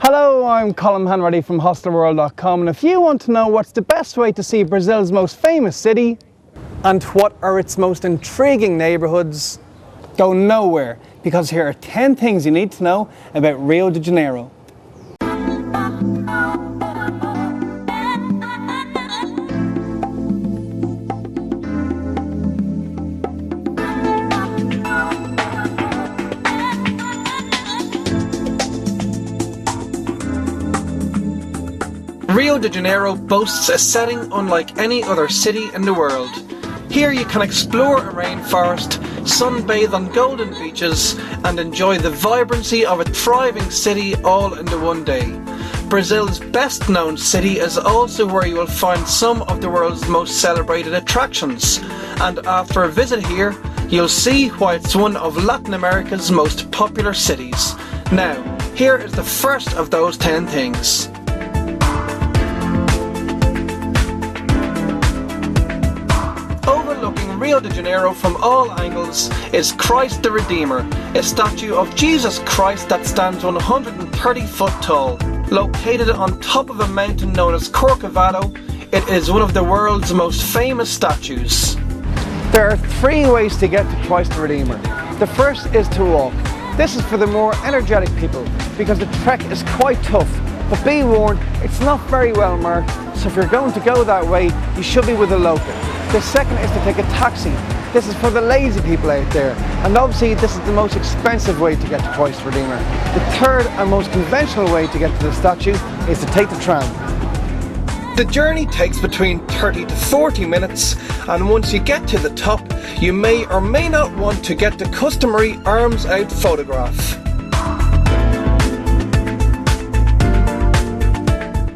Hello, I'm Colin Hanratty from Hostelworld.com, and if you want to know what's the best way to see Brazil's most famous city and what are its most intriguing neighbourhoods, go nowhere, because here are 10 things you need to know about Rio de Janeiro. Rio de Janeiro boasts a setting unlike any other city in the world. Here you can explore a rainforest, sunbathe on golden beaches and enjoy the vibrancy of a thriving city all in the one day. Brazil's best known city is also where you will find some of the world's most celebrated attractions, and after a visit here you'll see why it's one of Latin America's most popular cities. Now, here is the first of those 10 things. Overlooking Rio de Janeiro from all angles is Christ the Redeemer, a statue of Jesus Christ that stands 130 foot tall. Located on top of a mountain known as Corcovado, it is one of the world's most famous statues. There are 3 ways to get to Christ the Redeemer. The first is to walk. This is for the more energetic people because the trek is quite tough, but be warned, it's not very well marked, so if you're going to go that way, you should be with a local. The second is to take a taxi. This is for the lazy people out there, and obviously this is the most expensive way to get to Christ the Redeemer. The third and most conventional way to get to the statue is to take the tram. The journey takes between 30 to 40 minutes, and once you get to the top, you may or may not want to get the customary arms out photograph.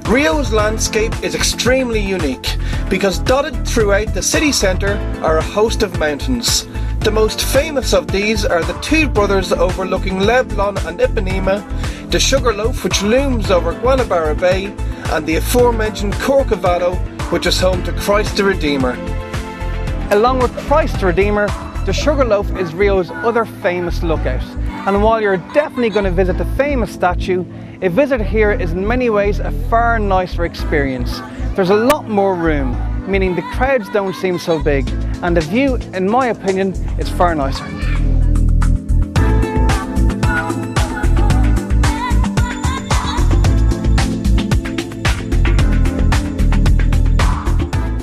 Rio's landscape is extremely unique because dotted throughout the city centre are a host of mountains. The most famous of these are the two brothers overlooking Leblon and Ipanema, the Sugarloaf which looms over Guanabara Bay, and the aforementioned Corcovado which is home to Christ the Redeemer. Along with Christ the Redeemer, the Sugarloaf is Rio's other famous lookout. And while you're definitely going to visit the famous statue, a visit here is in many ways a far nicer experience. There's a lot more room, meaning the crowds don't seem so big, and the view, in my opinion, is far nicer.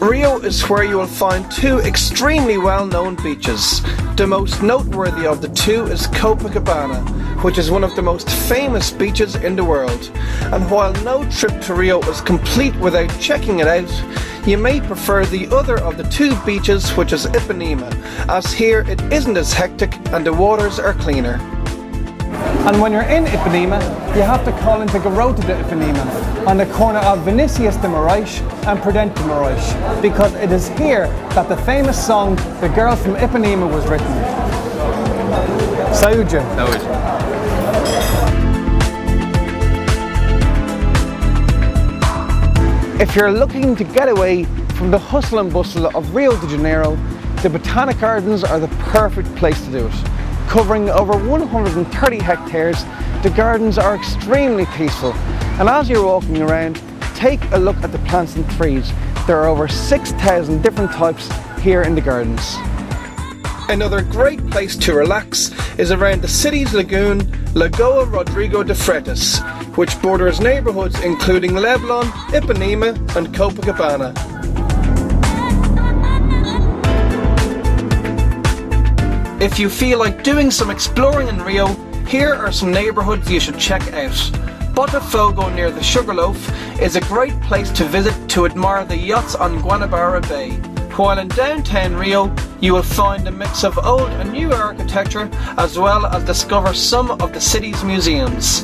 Rio is where you will find 2 extremely well-known beaches. The most noteworthy of the 2 is Coco Cabana, which is one of the most famous beaches in the world. And while no trip to Rio is complete without checking it out, you may prefer the other of the 2 beaches, which is Ipanema, as here it isn't as hectic and the waters are cleaner. And when you're in Ipanema, you have to call into Garota de Ipanema, on the corner of Vinicius de Moraes and Prudente de Moraes, because it is here that the famous song The Girl from Ipanema was written. Saúde. If you're looking to get away from the hustle and bustle of Rio de Janeiro, the Botanic Gardens are the perfect place to do it. Covering over 130 hectares, the gardens are extremely peaceful, and as you're walking around, take a look at the plants and trees. There are over 6,000 different types here in the gardens. Another great place to relax is around the city's lagoon, Lagoa Rodrigo de Freitas, which borders neighbourhoods including Leblon, Ipanema and Copacabana. If you feel like doing some exploring in Rio, here are some neighbourhoods you should check out. Botafogo near the Sugarloaf is a great place to visit to admire the yachts on Guanabara Bay. While in downtown Rio, you will find a mix of old and new architecture, as well as discover some of the city's museums.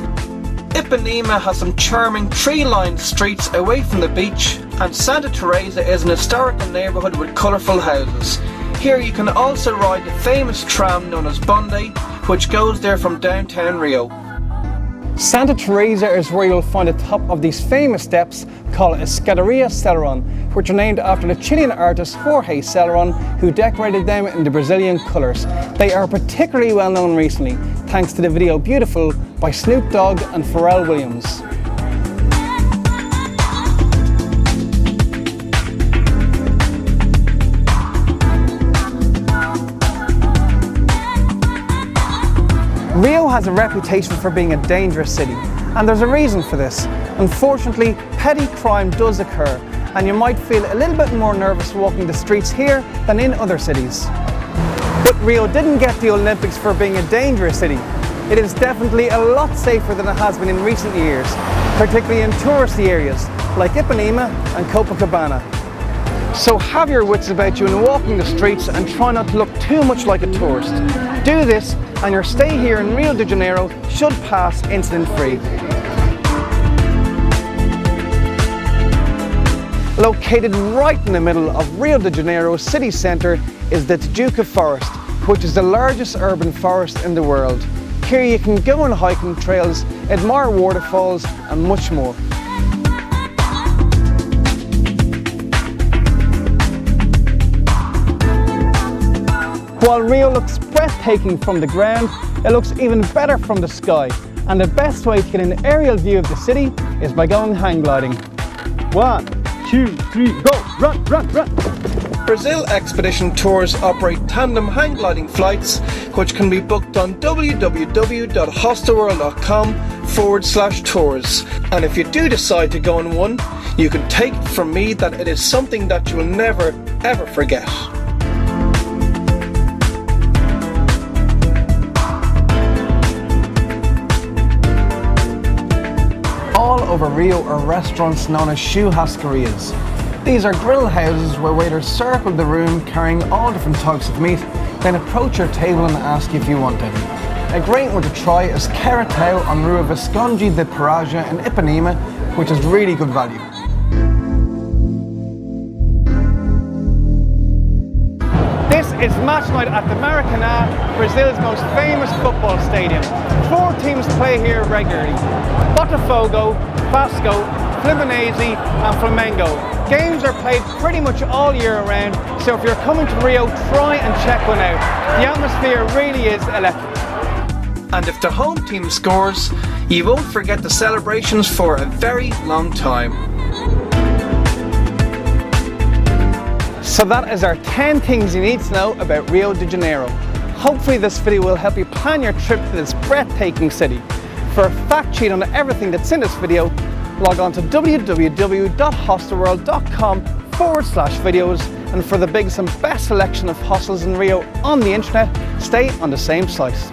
Ipanema has some charming tree-lined streets away from the beach, and Santa Teresa is an historical neighbourhood with colourful houses. Here you can also ride the famous tram known as Boasting, which goes there from downtown Rio. Santa Teresa is where you'll find the top of these famous steps called Escadaria Selarón, which are named after the Chilean artist Jorge Celerón, who decorated them in the Brazilian colours. They are particularly well known recently, thanks to the video Beautiful by Snoop Dogg and Pharrell Williams. Rio has a reputation for being a dangerous city, and there's a reason for this. Unfortunately, petty crime does occur, and you might feel a little bit more nervous walking the streets here than in other cities. But Rio didn't get the Olympics for being a dangerous city. It is definitely a lot safer than it has been in recent years, particularly in touristy areas like Ipanema and Coco Cabana. So have your wits about you in walking the streets and try not to look too much like a tourist. Do this and your stay here in Rio de Janeiro should pass incident-free. Located right in the middle of Rio de Janeiro city centre is the Tijuca Forest, which is the largest urban forest in the world. Here you can go on hiking trails, admire waterfalls and much more. While Rio looks breathtaking from the ground, it looks even better from the sky. And the best way to get an aerial view of the city is by going hang gliding. 1, 2, 3, go! Run, run, run! Brazil Expedition Tours operate tandem hang gliding flights, which can be booked on www.hostelworld.com/tours. And if you do decide to go on one, you can take it from me that it is something that you will never ever forget. All over Rio are restaurants known as churrascarias. These are grill houses where waiters circle the room carrying all different types of meat, then approach your table and ask you if you want any. A great one to try is Caratao on Rua Visconde de Paraja in Ipanema, which is really good value. This is match night at the Maracanã, Brazil's most famous football stadium. 4 teams play here regularly: Botafogo, Vasco, Fluminense and Flamengo. Games are played pretty much all year round, so if you're coming to Rio, try and check one out. The atmosphere really is electric. And if the home team scores, you won't forget the celebrations for a very long time. So that is our 10 things you need to know about Rio de Janeiro. Hopefully this video will help you plan your trip to this breathtaking city. For a fact sheet on everything that's in this video, log on to www.hostelworld.com/videos, and for the biggest and best selection of hostels in Rio on the internet, stay on the same site.